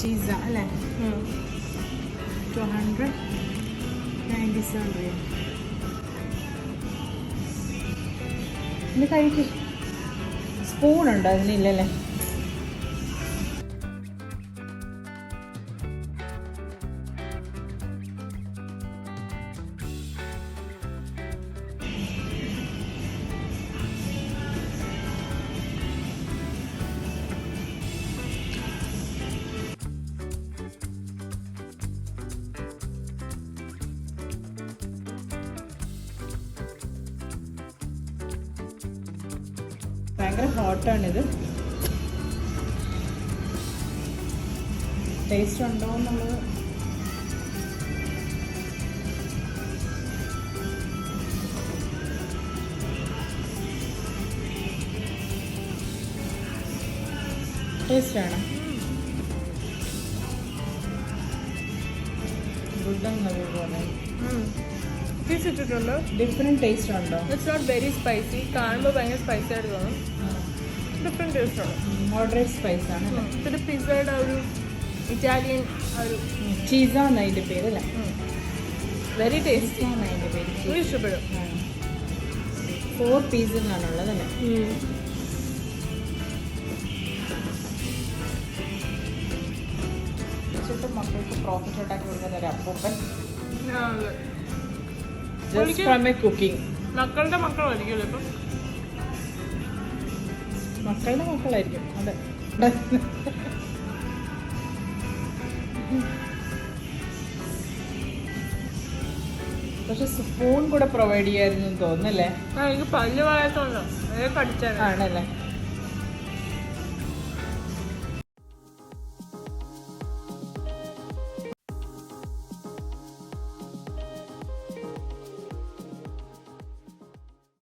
ചീസ അല്ലേ 297 രൂപ. ഇനി കഴിക്കും. സ്പൂണുണ്ടോ അതിനില്ലല്ലേ? ഭയങ്കര ഹോട്ടാണിത്. ടേസ്റ്റ് ഉണ്ടോ എന്നുള്ളത് ടേസ്റ്റാണ്. ഗുഡെന്നത് പോലെ ഡിഫറെന്റ് ടേസ്റ്റ് ഉണ്ടോ? It's not very spicy. കാണുമ്പോൾ ഭയങ്കര സ്പൈസി ആയിട്ട് തോന്നും. ഡിഫറെന്റ് ടേസ്റ്റ് ആണ്. മോഡറേറ്റ് സ്പൈസ് ആണ്. പിന്നെ പിസ്സയുടെ ഒരു ഇറ്റാലിയൻ ഒരു ചീസ എന്നാ അതിൻ്റെ പേര് അല്ലേ? Very tasty. അതിൻ്റെ പേര് എനിക്ക് ഇഷ്ടപ്പെടും. 4 പീസിനാണുള്ളത് അല്ലേ? മക്കൾക്ക് പ്രോഫിറ്റ് ഉണ്ടാക്കി കൊടുക്കുന്ന ഒരു അപ്പൂപ്പൻ. Just from a cooking. മക്കളുടെ മക്കളായിരിക്കുമല്ലോ ഇപ്പം. മക്കളുടെ മക്കളായിരിക്കും. അതെ. പക്ഷെ സ്പൂൺ കൂടെ പ്രൊവൈഡ് ചെയ്യായിരുന്നു തോന്നുന്നല്ലേ? എനിക്ക് പല്ല് വളയത്തുണ്ടോ? അതൊക്കെ കടിച്ചാണ്. ആണല്ലേ?